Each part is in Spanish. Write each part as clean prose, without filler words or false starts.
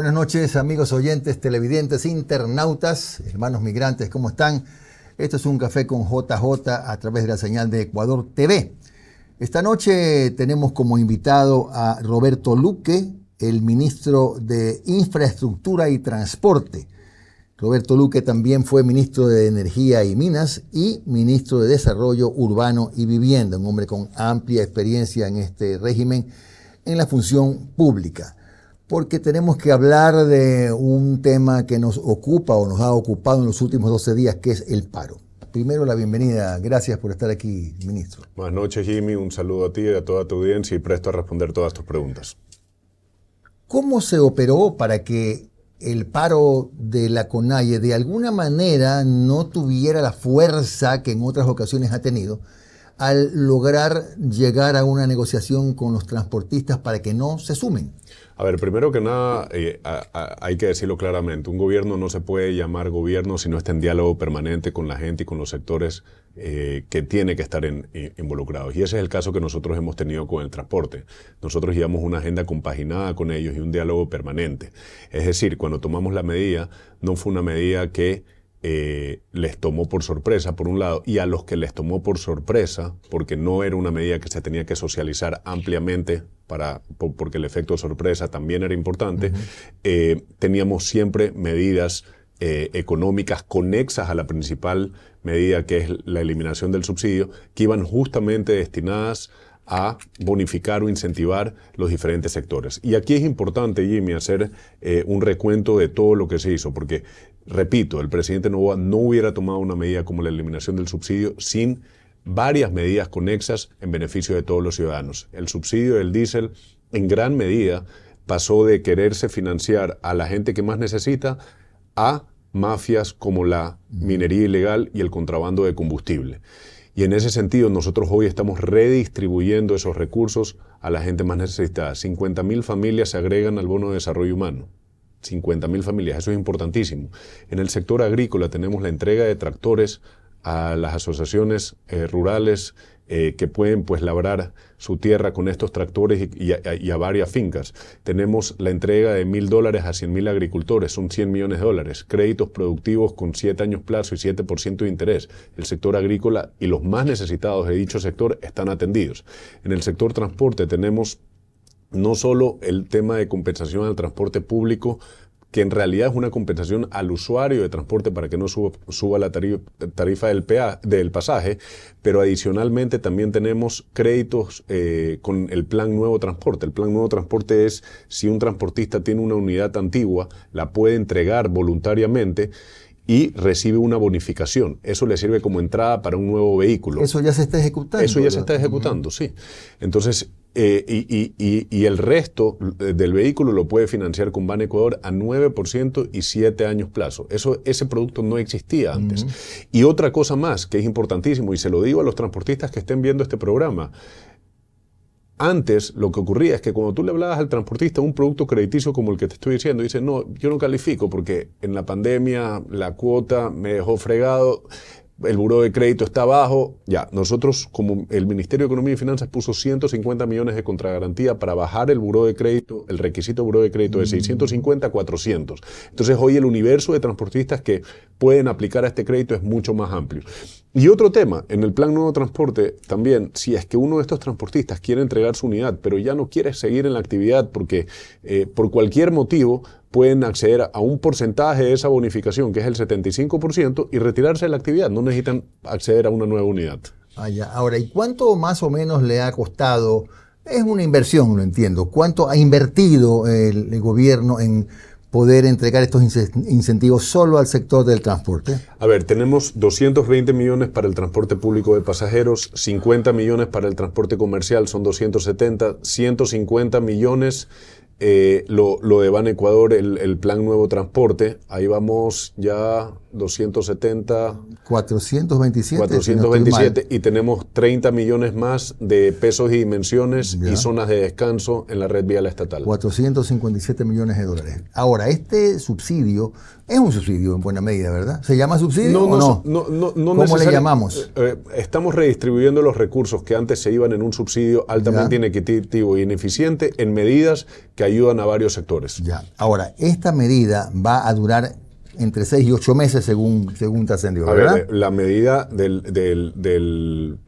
Buenas noches, amigos oyentes, televidentes, internautas, hermanos migrantes, ¿cómo están? Esto es Un Café con JJ a través de la señal de Ecuador TV. Esta noche tenemos como invitado a Roberto Luque, el ministro de Infraestructura y Transporte. Roberto Luque también fue ministro de Energía y Minas y ministro de Desarrollo Urbano y Vivienda, un hombre con amplia experiencia en este régimen en la función pública. Porque tenemos que hablar de un tema que nos ocupa o nos ha ocupado en los últimos 12 días, que es el paro. Primero, la bienvenida. Gracias por estar aquí, ministro. Buenas noches, Jimmy. Un saludo a ti y a toda tu audiencia y presto a responder todas tus preguntas. ¿Cómo se operó para que el paro de la CONAIE de alguna manera no tuviera la fuerza que en otras ocasiones ha tenido al lograr llegar a una negociación con los transportistas para que no se sumen? A ver, primero que nada, hay que decirlo claramente, un gobierno no se puede llamar gobierno si no está en diálogo permanente con la gente y con los sectores que tiene que estar involucrados. Y ese es el caso que nosotros hemos tenido con el transporte. Nosotros llevamos una agenda compaginada con ellos y un diálogo permanente. Es decir, cuando tomamos la medida, no fue una medida que les tomó por sorpresa, por un lado, y a los que les tomó por sorpresa, porque no era una medida que se tenía que socializar ampliamente, porque el efecto de sorpresa también era importante, teníamos siempre medidas económicas conexas a la principal medida, que es la eliminación del subsidio, que iban justamente destinadas a bonificar o incentivar los diferentes sectores. Y aquí es importante, Jimmy, hacer un recuento de todo lo que se hizo, porque, repito, el presidente Noboa no hubiera tomado una medida como la eliminación del subsidio sin varias medidas conexas en beneficio de todos los ciudadanos. El subsidio del diésel, en gran medida, pasó de quererse financiar a la gente que más necesita a mafias como la minería ilegal y el contrabando de combustible. Y en ese sentido, nosotros hoy estamos redistribuyendo esos recursos a la gente más necesitada. 50.000 familias se agregan al bono de desarrollo humano. 50.000 familias, eso es importantísimo. En el sector agrícola tenemos la entrega de tractores a las asociaciones rurales que pueden labrar su tierra con estos tractores y a varias fincas. Tenemos la entrega de $1.000 a 100.000 agricultores, son $100 millones. Créditos productivos con 7 años plazo y 7% de interés. El sector agrícola y los más necesitados de dicho sector están atendidos. En el sector transporte tenemos no solo el tema de compensación al transporte público, que en realidad es una compensación al usuario de transporte para que no suba la tarifa del pasaje, pero adicionalmente también tenemos créditos con el Plan Nuevo Transporte. El Plan Nuevo Transporte es, si un transportista tiene una unidad antigua, la puede entregar voluntariamente y recibe una bonificación. Eso le sirve como entrada para un nuevo vehículo. Eso ya se está ejecutando. Eso ya se está ejecutando, sí. Entonces, y el resto del vehículo lo puede financiar con Banecuador a 9% y 7 años plazo. Ese producto no existía antes. Y otra cosa más que es importantísimo, y se lo digo a los transportistas que estén viendo este programa, antes lo que ocurría es que cuando tú le hablabas al transportista un producto crediticio como el que te estoy diciendo, dice, no, yo no califico porque en la pandemia la cuota me dejó fregado, el buró de crédito está bajo. Ya, nosotros como el Ministerio de Economía y Finanzas puso 150 millones de contragarantía para bajar el buró de crédito, el requisito de buró de crédito de 650 a 400. Entonces hoy el universo de transportistas que pueden aplicar a este crédito es mucho más amplio. Y otro tema, en el Plan Nuevo Transporte también, si es que uno de estos transportistas quiere entregar su unidad, pero ya no quiere seguir en la actividad porque por cualquier motivo pueden acceder a un porcentaje de esa bonificación, que es el 75%, y retirarse de la actividad. No necesitan acceder a una nueva unidad. Ahora, ¿y cuánto más o menos le ha costado? Es una inversión, lo entiendo. ¿Cuánto ha invertido el gobierno en poder entregar estos incentivos solo al sector del transporte? A ver, tenemos 220 millones para el transporte público de pasajeros, 50 millones para el transporte comercial, son 270, 150 millones lo de Banecuador, el Plan Nuevo Transporte, ahí vamos ya 270... 427 y tenemos 30 millones más de pesos y dimensiones y zonas de descanso en la red vial estatal. 457 millones de dólares. Ahora, este subsidio es un subsidio en buena medida, ¿verdad? ¿Se llama subsidio o no? No ¿Cómo le llamamos? Estamos redistribuyendo los recursos que antes se iban en un subsidio altamente inequitativo e ineficiente en medidas que que ayudan a varios sectores. Ya. Ahora, esta medida va a durar entre 6 y 8 meses según trascendió, ¿verdad? A ver, la medida del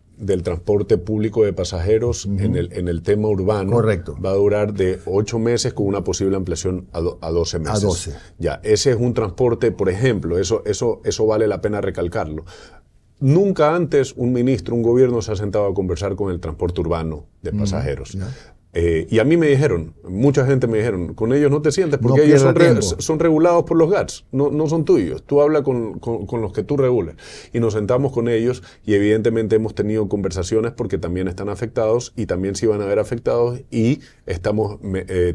transporte público de pasajeros en el tema urbano. Correcto. Va a durar de 8 meses con una posible ampliación a 12 meses. A 12. Ya, ese es un transporte, por ejemplo, eso vale la pena recalcarlo. Nunca antes un ministro, un gobierno se ha sentado a conversar con el transporte urbano de pasajeros. Ya. Y a mí me dijeron, mucha gente me dijeron, con ellos no te sientes porque No ellos pierda son regulados por los GATS, no son tuyos. Tú hablas con los que tú regulas. Y nos sentamos con ellos y evidentemente hemos tenido conversaciones porque también están afectados y también se iban a ver afectados y estamos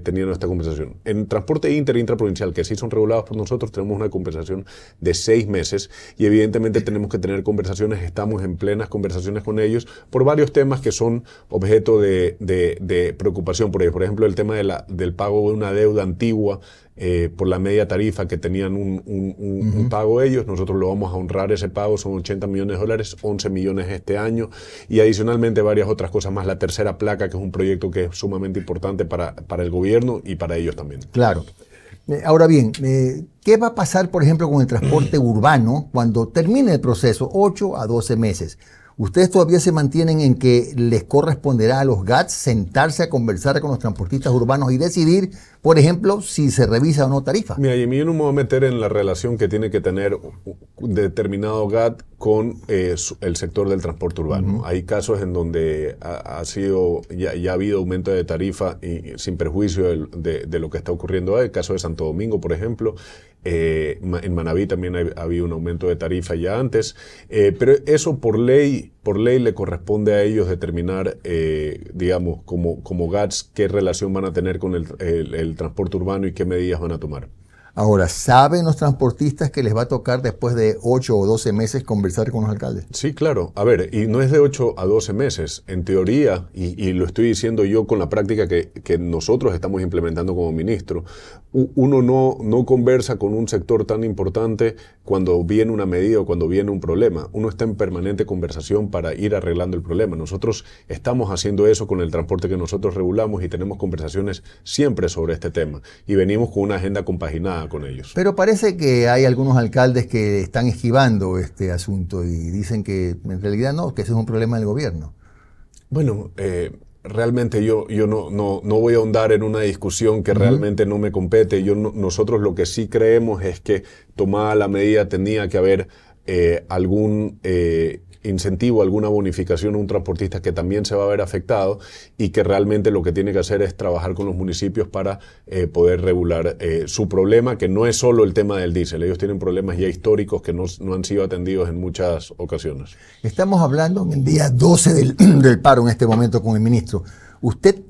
teniendo esta conversación. En transporte intraprovincial, que sí son regulados por nosotros, tenemos una conversación de 6 meses y evidentemente tenemos que tener conversaciones, estamos en plenas conversaciones con ellos por varios temas que son objeto de preocupación por ellos. Por ejemplo, el tema del pago de una deuda antigua por la media tarifa que tenían un pago ellos. Nosotros lo vamos a honrar ese pago, son $80 millones, 11 millones este año y adicionalmente varias otras cosas más. La tercera placa, que es un proyecto que es sumamente importante para el gobierno y para ellos también. Claro. Ahora bien, ¿qué va a pasar, por ejemplo, con el transporte urbano cuando termine el proceso, 8 a 12 meses? ¿Ustedes todavía se mantienen en que les corresponderá a los GATS sentarse a conversar con los transportistas urbanos y decidir, por ejemplo, si se revisa o no tarifa? Mira, y yo no me voy a meter en la relación que tiene que tener un determinado GAT con el sector del transporte urbano. Hay casos en donde ya ha habido aumento de tarifa y sin perjuicio de lo que está ocurriendo ahí. El caso de Santo Domingo, por ejemplo. En Manabí también ha habido un aumento de tarifa ya antes, pero eso por ley le corresponde a ellos determinar, digamos, como GATS, qué relación van a tener con el transporte urbano y qué medidas van a tomar. Ahora, ¿saben los transportistas que les va a tocar después de 8 o 12 meses conversar con los alcaldes? Sí, claro. A ver, y no es de 8 a 12 meses. En teoría, y lo estoy diciendo yo con la práctica que nosotros estamos implementando como ministro, uno no conversa con un sector tan importante cuando viene una medida o cuando viene un problema. Uno está en permanente conversación para ir arreglando el problema. Nosotros estamos haciendo eso con el transporte que nosotros regulamos y tenemos conversaciones siempre sobre este tema. Y venimos con una agenda compaginada con ellos. Pero parece que hay algunos alcaldes que están esquivando este asunto y dicen que en realidad no, que ese es un problema del gobierno. Bueno, realmente yo no voy a ahondar en una discusión que realmente no me compete. Nosotros lo que sí creemos es que tomada la medida tenía que haber algún incentivo, alguna bonificación a un transportista que también se va a ver afectado y que realmente lo que tiene que hacer es trabajar con los municipios para poder regular su problema, que no es solo el tema del diésel. Ellos tienen problemas ya históricos que no han sido atendidos en muchas ocasiones. Estamos hablando en el día 12 del paro en este momento con el ministro. ¿Usted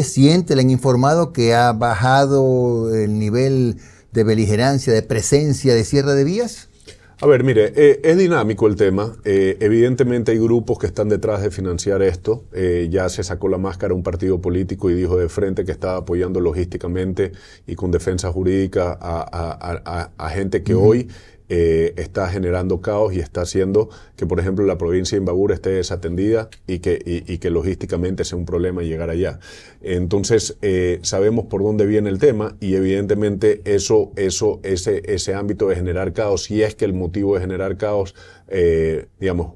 siente, le han informado que ha bajado el nivel de beligerancia, de presencia, de cierre de vías? A ver, mire, es dinámico el tema. Evidentemente hay grupos que están detrás de financiar esto. Ya se sacó la máscara un partido político y dijo de frente que estaba apoyando logísticamente y con defensa jurídica a gente que hoy está generando caos y está haciendo que, por ejemplo, la provincia de Imbabura esté desatendida y que logísticamente sea un problema llegar allá. Entonces, sabemos por dónde viene el tema y evidentemente ese ámbito de generar caos, si es que el motivo de generar caos, digamos,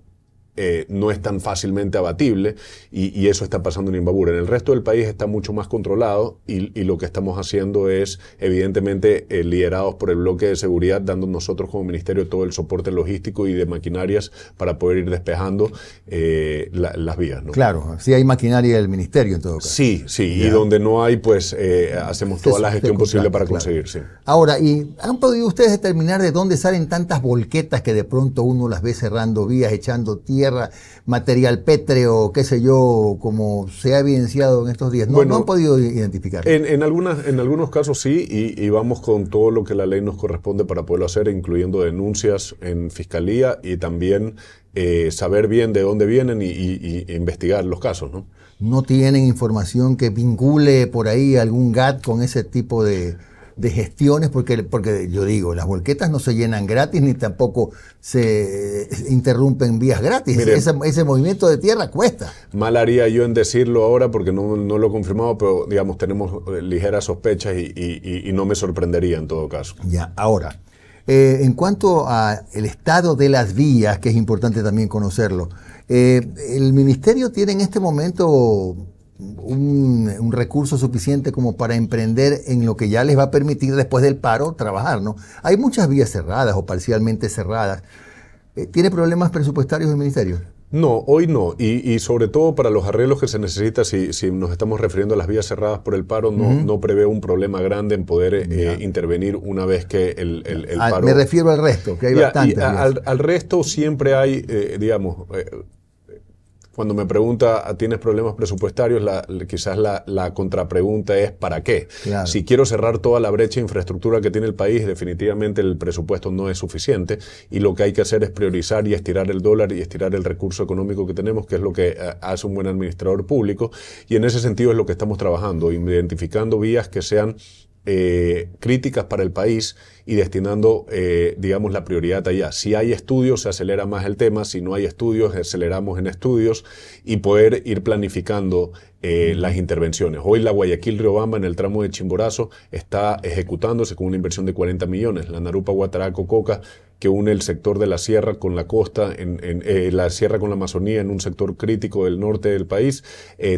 no es tan fácilmente abatible y eso está pasando en Imbabura. En el resto del país está mucho más controlado y lo que estamos haciendo es, evidentemente, liderados por el bloque de seguridad, dando nosotros como ministerio todo el soporte logístico y de maquinarias para poder ir despejando las vías, ¿no? Claro, sí hay maquinaria del ministerio en todo caso. Sí, y donde no hay, pues hacemos toda la gestión posible para conseguir, sí. Ahora, ¿y han podido ustedes determinar de dónde salen tantas volquetas que de pronto uno las ve cerrando vías, echando tierra, material pétreo, qué sé yo, como se ha evidenciado en estos días? No han podido identificar. En algunos casos sí, y vamos con todo lo que la ley nos corresponde para poderlo hacer, incluyendo denuncias en fiscalía y también saber bien de dónde vienen y investigar los casos, ¿no? ¿No tienen información que vincule por ahí algún GAT con ese tipo de de gestiones, porque yo digo, las volquetas no se llenan gratis ni tampoco se interrumpen vías gratis. Mire, ese movimiento de tierra cuesta. Mal haría yo en decirlo ahora porque no lo he confirmado, pero digamos, tenemos ligeras sospechas y no me sorprendería en todo caso. Ya, ahora, en cuanto al estado de las vías, que es importante también conocerlo, el ministerio tiene en este momento un recurso suficiente como para emprender en lo que ya les va a permitir después del paro trabajar, ¿no? Hay muchas vías cerradas o parcialmente cerradas. ¿Tiene problemas presupuestarios el ministerio? No, hoy no, y sobre todo para los arreglos que se necesita, si nos estamos refiriendo a las vías cerradas por el paro, no prevé un problema grande en poder intervenir una vez que el paro... Me refiero al resto, que hay bastantes. Al resto siempre hay, digamos... Cuando me pregunta, ¿tienes problemas presupuestarios? Quizás la contrapregunta es ¿para qué? Claro. Si quiero cerrar toda la brecha de infraestructura que tiene el país, definitivamente el presupuesto no es suficiente y lo que hay que hacer es priorizar y estirar el dólar y estirar el recurso económico que tenemos, que es lo que hace un buen administrador público, y en ese sentido es lo que estamos trabajando, identificando vías que sean críticas para el país y destinando, digamos, la prioridad allá. Si hay estudios, se acelera más el tema. Si no hay estudios, aceleramos en estudios y poder ir planificando las intervenciones. Hoy la Guayaquil-Riobamba en el tramo de Chimborazo está ejecutándose con una inversión de 40 millones. La Narupa-Guataraco-Coca, que une el sector de la sierra con la costa, la sierra con la Amazonía en un sector crítico del norte del país,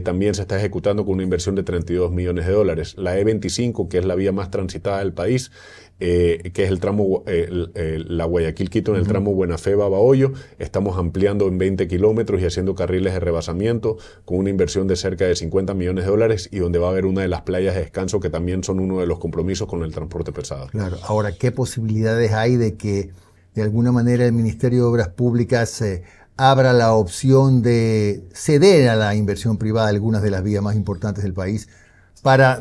también se está ejecutando con una inversión de 32 millones de dólares. La E25, que es la vía más transitada del país, que es el tramo, la Guayaquil-Quito en el tramo Buena Fe-Babahoyo, estamos ampliando en 20 kilómetros y haciendo carriles de rebasamiento con una inversión de cerca de 50 millones de dólares y donde va a haber una de las playas de descanso que también son uno de los compromisos con el transporte pesado. Claro. Ahora, ¿qué posibilidades hay de que de alguna manera el Ministerio de Obras Públicas abra la opción de ceder a la inversión privada algunas de las vías más importantes del país?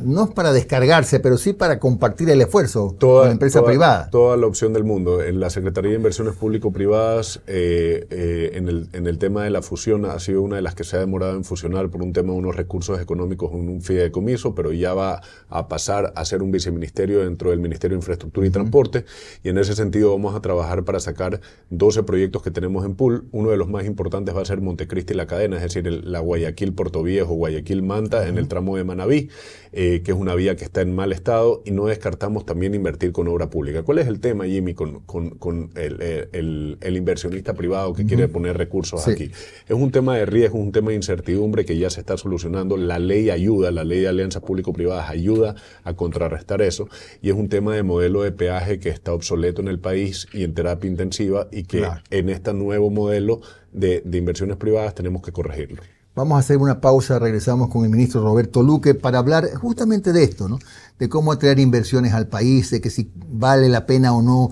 No para descargarse, pero sí para compartir el esfuerzo con la empresa privada. Toda la opción del mundo. En la Secretaría de Inversiones Público-Privadas, en el tema de la fusión, ha sido una de las que se ha demorado en fusionar por un tema de unos recursos económicos en un fideicomiso, pero ya va a pasar a ser un viceministerio dentro del Ministerio de Infraestructura y Transporte, y en ese sentido vamos a trabajar para sacar 12 proyectos que tenemos en pool. Uno de los más importantes va a ser Montecristi La Cadena, es decir, la Guayaquil-Puerto Viejo, Guayaquil-Manta, en el tramo de Manabí, que es una vía que está en mal estado, y no descartamos también invertir con obra pública. ¿Cuál es el tema, Jimmy, con el inversionista privado que quiere poner recursos aquí? Es un tema de riesgo, un tema de incertidumbre que ya se está solucionando. La ley ayuda, la ley de alianzas público-privadas ayuda a contrarrestar eso, y es un tema de modelo de peaje que está obsoleto en el país y en terapia intensiva, y que en este nuevo modelo de inversiones privadas tenemos que corregirlo. Vamos a hacer una pausa, regresamos con el ministro Roberto Luque para hablar justamente de esto, ¿no? De cómo atraer inversiones al país, de que si vale la pena o no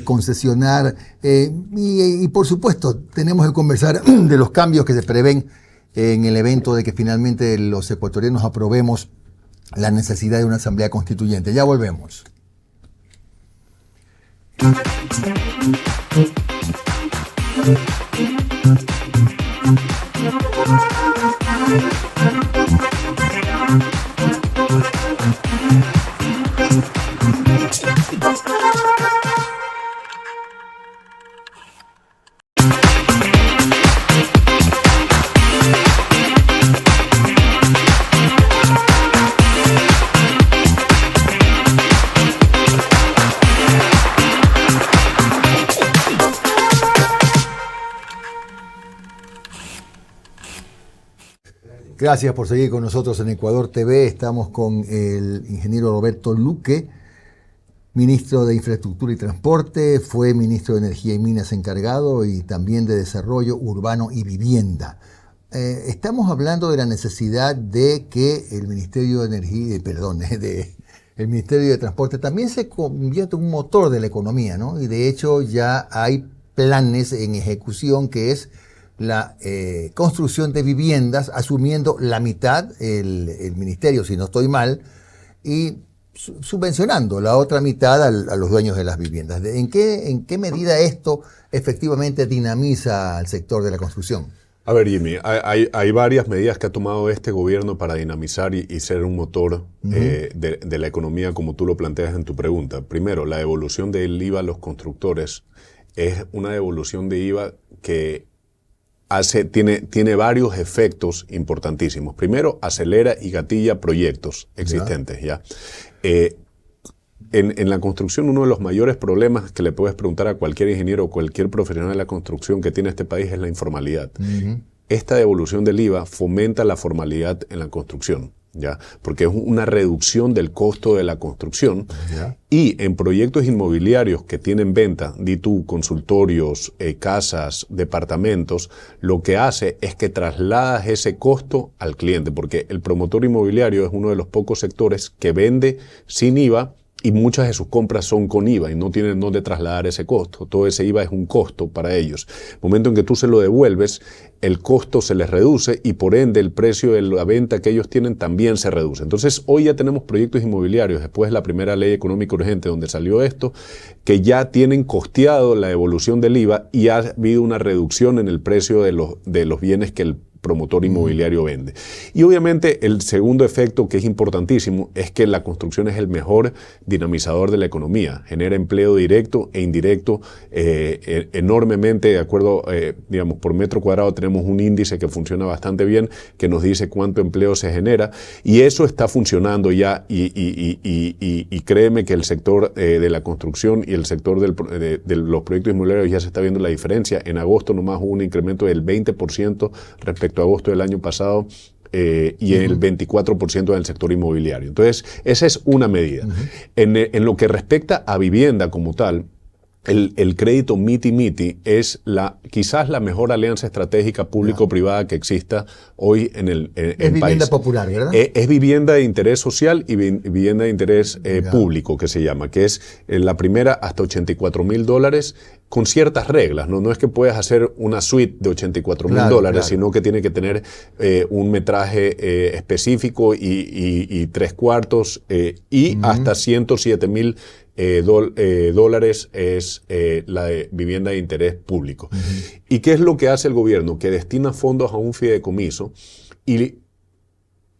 concesionar. Y por supuesto, tenemos que conversar de los cambios que se prevén en el evento de que finalmente los ecuatorianos aprobemos la necesidad de una asamblea constituyente. Ya volvemos. Gracias por seguir con nosotros en Ecuador TV. Estamos con el ingeniero Roberto Luque, ministro de Infraestructura y Transporte, fue ministro de Energía y Minas encargado y también de Desarrollo Urbano y Vivienda. Estamos hablando de la necesidad de que el Ministerio de Energía, el Ministerio de Transporte también se convierta en un motor de la economía, ¿no? Y de hecho ya hay planes en ejecución que es la construcción de viviendas, asumiendo la mitad el ministerio, si no estoy mal, y subvencionando la otra mitad a los dueños de las viviendas. ¿En qué medida esto efectivamente dinamiza al sector de la construcción? A ver, Jimmy, hay varias medidas que ha tomado este gobierno para dinamizar y ser un motor de la economía, como tú lo planteas en tu pregunta. Primero, la devolución del IVA a los constructores es una devolución de IVA que tiene varios efectos importantísimos. Primero, acelera y gatilla proyectos existentes. ¿Ya? En la construcción, uno de los mayores problemas que le puedes preguntar a cualquier ingeniero o cualquier profesional de la construcción que tiene este país es la informalidad. Esta devolución del IVA fomenta la formalidad en la construcción, ¿ya? Porque es una reducción del costo de la construcción. Y en proyectos inmobiliarios que tienen venta, di tú, consultorios, casas, departamentos, lo que hace es que trasladas ese costo al cliente, porque el promotor inmobiliario es uno de los pocos sectores que vende sin IVA, y muchas de sus compras son con IVA y no tienen dónde trasladar ese costo. Todo ese IVA es un costo para ellos. El momento en que tú se lo devuelves, el costo se les reduce y por ende el precio de la venta que ellos tienen también se reduce. Entonces hoy ya tenemos proyectos inmobiliarios, después de la primera ley económica urgente donde salió esto, que ya tienen costeado la devolución del IVA y ha habido una reducción en el precio de los bienes que el promotor inmobiliario vende. Y obviamente el segundo efecto, que es importantísimo, es que la construcción es el mejor dinamizador de la economía. Genera empleo directo e indirecto enormemente. De acuerdo, digamos, por metro cuadrado tenemos un índice que funciona bastante bien, que nos dice cuánto empleo se genera, y eso está funcionando ya, y créeme que el sector de la construcción y el sector de los proyectos inmobiliarios ya se está viendo la diferencia. En agosto nomás hubo un incremento del 20% respecto a agosto del año pasado, y el 24% en el sector inmobiliario. Entonces, esa es una medida. En lo que respecta a vivienda como tal, el crédito MITI es quizás la mejor alianza estratégica público-privada que exista hoy en el país. Es vivienda popular, ¿verdad? Es vivienda de interés social y vivienda de interés público, que se llama, que es la primera hasta $84,000 con ciertas reglas, ¿no? No es que puedas hacer una suite de $84,000, sino que tiene que tener un metraje específico y 3/4 y hasta $107,000 dólares es la de vivienda de interés público. ¿Y qué es lo que hace el gobierno? Que destina fondos a un fideicomiso y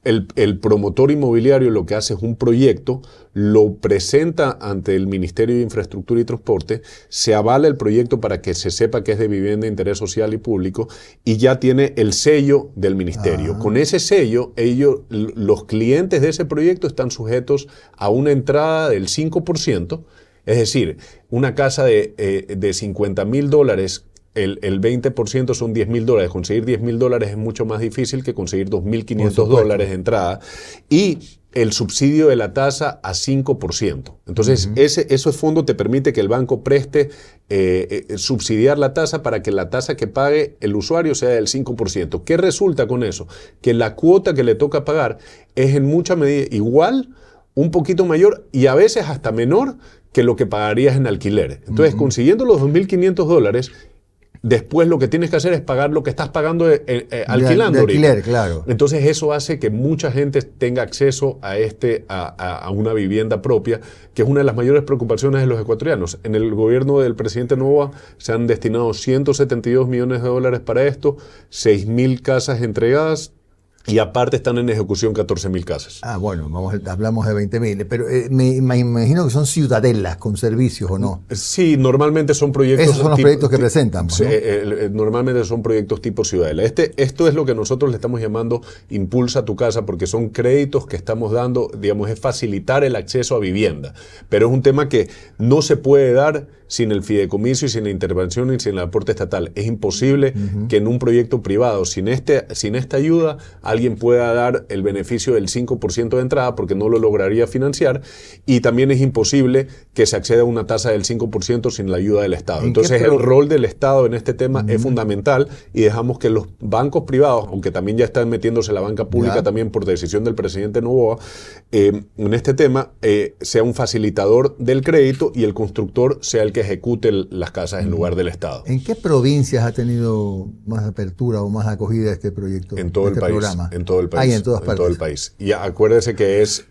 el promotor inmobiliario lo que hace es un proyecto, lo presenta ante el Ministerio de Infraestructura y Transporte, se avala el proyecto para que se sepa que es de vivienda de interés social y público y ya tiene el sello del ministerio. Con ese sello, los clientes de ese proyecto están sujetos a una entrada del 5%, es decir, una casa de $50,000, el 20% son $10,000. Conseguir $10,000 es mucho más difícil que conseguir $2,500 de entrada. Y el subsidio de la tasa a 5%. Entonces, ese fondo te permite que el banco preste, subsidiar la tasa para que la tasa que pague el usuario sea del 5%. ¿Qué resulta con eso? Que la cuota que le toca pagar es en mucha medida igual, un poquito mayor y a veces hasta menor que lo que pagarías en alquiler. Entonces, consiguiendo los $2,500, después lo que tienes que hacer es pagar lo que estás pagando alquilando. De alquiler, claro. Entonces eso hace que mucha gente tenga acceso a una vivienda propia, que es una de las mayores preocupaciones de los ecuatorianos. En el gobierno del presidente Noboa se han destinado $172 millones para esto, 6,000 casas entregadas, y aparte están en ejecución 14,000 casas. Bueno, hablamos de 20,000, pero me imagino que son ciudadelas con servicios, ¿o no? Sí, normalmente son proyectos... Esos son los proyectos que presentan, ¿no? Normalmente son proyectos tipo ciudadela. Esto es lo que nosotros le estamos llamando Impulsa tu Casa, porque son créditos que estamos dando, digamos, es facilitar el acceso a vivienda. Pero es un tema que no se puede dar sin el fideicomiso y sin la intervención y sin el aporte estatal. Es imposible que en un proyecto privado, sin esta ayuda, alguien pueda dar el beneficio del 5% de entrada porque no lo lograría financiar, y también es imposible que se acceda a una tasa del 5% sin la ayuda del Estado. Entonces el rol del Estado en este tema es fundamental, y dejamos que los bancos privados, aunque también ya están metiéndose la banca pública también por decisión del presidente Noboa, en este tema sea un facilitador del crédito y el constructor sea el que ejecute las casas en lugar del Estado. ¿En qué provincias ha tenido más apertura o más acogida este proyecto? En todo el país. Programa? En todo el país. En todas partes. En todo el país. Y acuérdese que es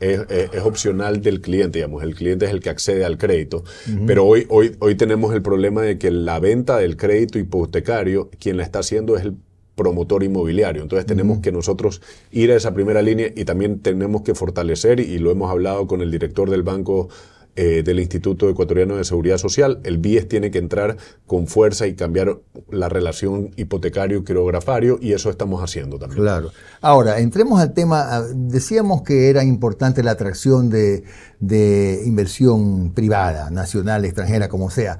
opcional del cliente, digamos. El cliente es el que accede al crédito. Pero hoy tenemos el problema de que la venta del crédito hipotecario, quien la está haciendo es promotor inmobiliario. Entonces tenemos que nosotros ir a esa primera línea y también tenemos que fortalecer, y lo hemos hablado con el director del banco del Instituto Ecuatoriano de Seguridad Social, el BIES tiene que entrar con fuerza y cambiar la relación hipotecario-quirografario, y eso estamos haciendo también. Claro. Ahora, entremos al tema. Decíamos que era importante la atracción de inversión privada, nacional, extranjera, como sea.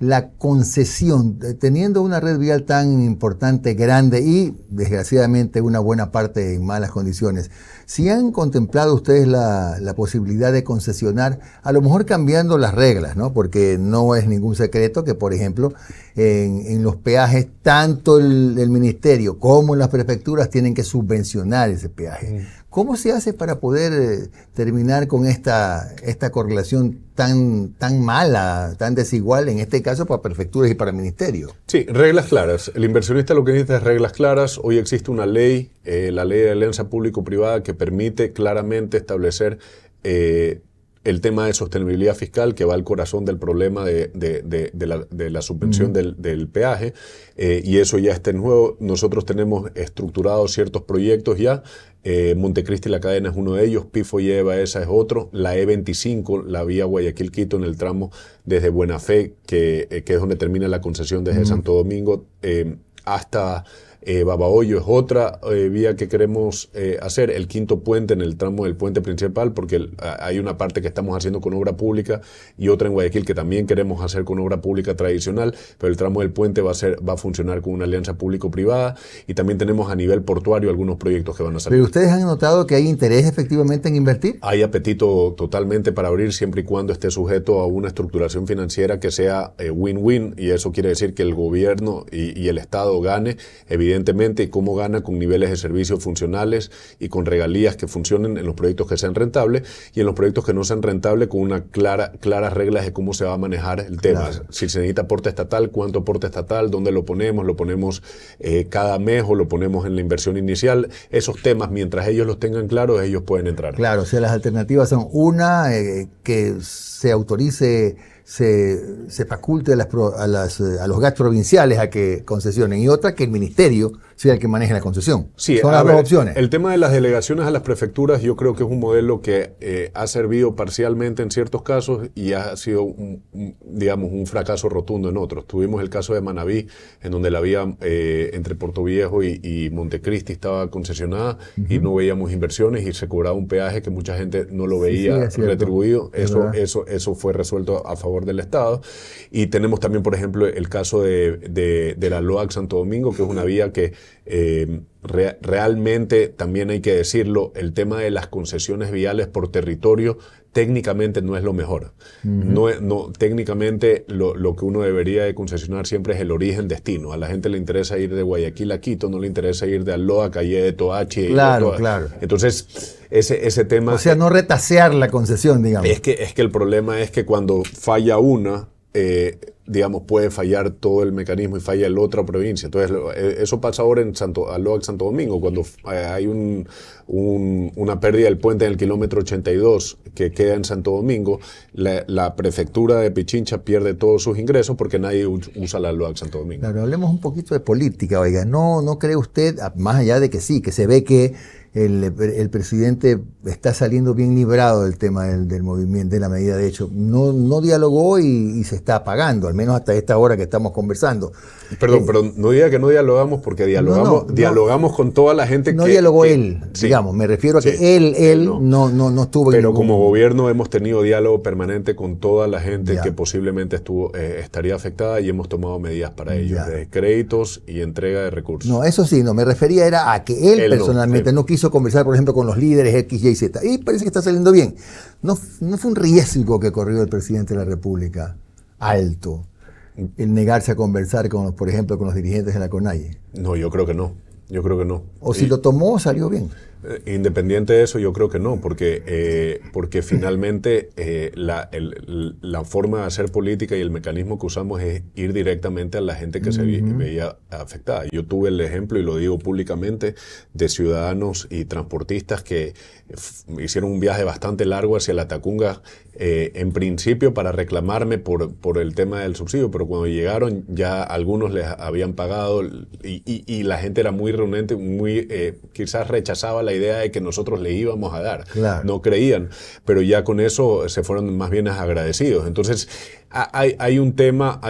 La concesión, teniendo una red vial tan importante, grande y desgraciadamente una buena parte en malas condiciones, ¿si han contemplado ustedes la posibilidad de concesionar, a lo mejor cambiando las reglas, ¿no? Porque no es ningún secreto que, por ejemplo, en los peajes, tanto el ministerio como las prefecturas tienen que subvencionar ese peaje? ¿Cómo se hace para poder terminar con esta correlación tan mala, tan desigual, en este caso para prefecturas y para ministerio? Sí, reglas claras. El inversionista lo que necesita es reglas claras. Hoy existe una ley, la ley de alianza público-privada, que permite claramente establecer el tema de sostenibilidad fiscal, que va al corazón del problema de la subvención del peaje, y eso ya está en juego. Nosotros tenemos estructurados ciertos proyectos ya. Montecristi La Cadena es uno de ellos, Pifo y Esa es otro, la E25, la vía Guayaquil-Quito en el tramo desde Buena Fe, que es donde termina la concesión desde Santo Domingo hasta Babahoyo, es otra vía que queremos hacer, el quinto puente en el tramo del puente principal, porque hay una parte que estamos haciendo con obra pública y otra en Guayaquil que también queremos hacer con obra pública tradicional, pero el tramo del puente va a funcionar con una alianza público-privada, y también tenemos a nivel portuario algunos proyectos que van a salir. ¿Pero ustedes han notado que hay interés efectivamente en invertir? Hay apetito totalmente para abrir, siempre y cuando esté sujeto a una estructuración financiera que sea win-win, y eso quiere decir que el gobierno y el Estado gane, evidentemente, y cómo gana con niveles de servicios funcionales y con regalías que funcionen en los proyectos que sean rentables, y en los proyectos que no sean rentables con una claras reglas de cómo se va a manejar el tema. Claro. Si se necesita aporte estatal, cuánto aporte estatal, dónde lo ponemos cada mes o lo ponemos en la inversión inicial. Esos temas, mientras ellos los tengan claros, ellos pueden entrar. Claro, o sea, las alternativas son una, que se autorice, se faculte a los GATS provinciales a que concesionen, y otra, que el ministerio sea el que maneje la concesión. Sí, son las dos opciones. El tema de las delegaciones a las prefecturas, yo creo que es un modelo que ha servido parcialmente en ciertos casos y ha sido un fracaso rotundo en otros. Tuvimos el caso de Manabí, en donde la vía entre Portoviejo y Montecristi estaba concesionada y no veíamos inversiones y se cobraba un peaje que mucha gente no lo veía retribuido. Eso fue resuelto a favor del Estado. Y tenemos también, por ejemplo, el caso de la LOAC Santo Domingo, que es una vía que realmente, también hay que decirlo, el tema de las concesiones viales por territorio técnicamente no es lo mejor. Técnicamente lo que uno debería de concesionar siempre es el origen-destino. A la gente le interesa ir de Guayaquil a Quito, no le interesa ir de Aloa a Calle de Toachi. Claro. Entonces, ese tema... O sea, no retasear la concesión, digamos. Es que el problema es que cuando falla una, puede fallar todo el mecanismo y falla la otra provincia. Entonces, eso pasa ahora en Aloac Santo Domingo, cuando hay una pérdida del puente en el kilómetro 82 que queda en Santo Domingo, la prefectura de Pichincha pierde todos sus ingresos porque nadie usa la Aloac Santo Domingo. Claro, hablemos un poquito de política, oiga. ¿No cree usted, más allá de que sí, que se ve que el presidente está saliendo bien librado del tema del movimiento, de la medida, de hecho, no dialogó y se está apagando, al menos hasta esta hora que estamos conversando? Perdón, no diga que no dialogamos, porque dialogamos con toda la gente no dialogó él, sí, digamos, me refiero a que él no estuvo. Pero como gobierno hemos tenido diálogo permanente con toda la gente que posiblemente estaría afectada, y hemos tomado medidas para ello, de créditos y entrega de recursos. No, eso sí, me refería era a que él personalmente no quiso conversar, por ejemplo, con los líderes X, Y, Z, y parece que está saliendo bien. No fue un riesgo que corrió el presidente de la República, alto, el negarse a conversar, por ejemplo, con los dirigentes de la CONAIE. No, yo creo que no. O si lo tomó, salió bien. Independiente de eso, yo creo que no, porque finalmente la forma de hacer política y el mecanismo que usamos es ir directamente a la gente que se veía afectada. Yo tuve el ejemplo, y lo digo públicamente, de ciudadanos y transportistas que hicieron un viaje bastante largo hacia la Tacunga, en principio para reclamarme por el tema del subsidio, pero cuando llegaron ya algunos les habían pagado y la gente era muy renuente, quizás rechazaba la idea de que nosotros le íbamos a dar. Claro. No creían, pero ya con eso se fueron más bien agradecidos. Entonces, hay un tema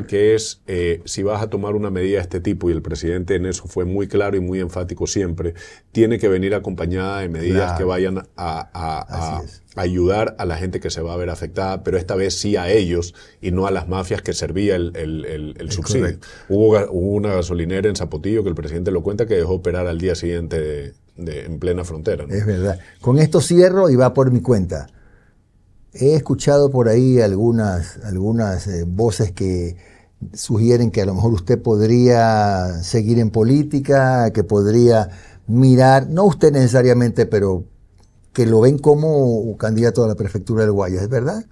que es, si vas a tomar una medida de este tipo, y el presidente en eso fue muy claro y muy enfático siempre, tiene que venir acompañada de medidas que vayan a ayudar a la gente que se va a ver afectada, pero esta vez sí a ellos y no a las mafias que servía el subsidio. Hubo una gasolinera en Zapotillo, que el presidente lo cuenta, que dejó operar al día siguiente en plena frontera, ¿no? Es verdad. Con esto cierro y va por mi cuenta. He escuchado por ahí algunas voces que sugieren que a lo mejor usted podría seguir en política, que podría mirar, no usted necesariamente, pero que lo ven como candidato a la prefectura del Guayas, ¿es verdad?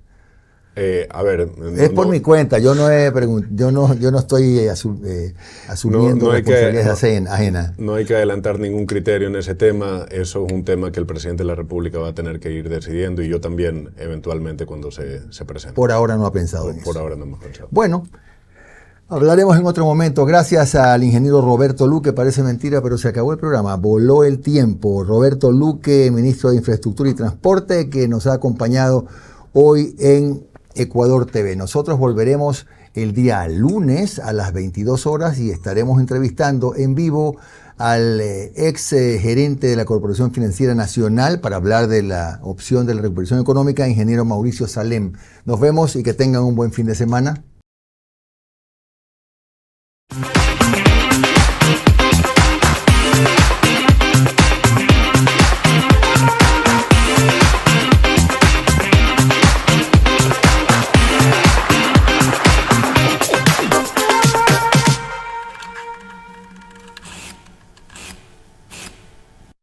A ver, es por mi cuenta, yo no estoy asumiendo responsabilidades ajenas. No hay que adelantar ningún criterio en ese tema. Eso es un tema que el presidente de la República va a tener que ir decidiendo, y yo también eventualmente cuando se presente. Por ahora no ha pensado en eso. Por ahora no hemos pensado. Bueno, hablaremos en otro momento. Gracias al ingeniero Roberto Luque. Parece mentira, pero se acabó el programa. Voló el tiempo. Roberto Luque, ministro de Infraestructura y Transporte, que nos ha acompañado hoy en Ecuador TV. Nosotros volveremos el día lunes a las 22 horas y estaremos entrevistando en vivo al ex gerente de la Corporación Financiera Nacional para hablar de la opción de la recuperación económica, ingeniero Mauricio Salem. Nos vemos y que tengan un buen fin de semana.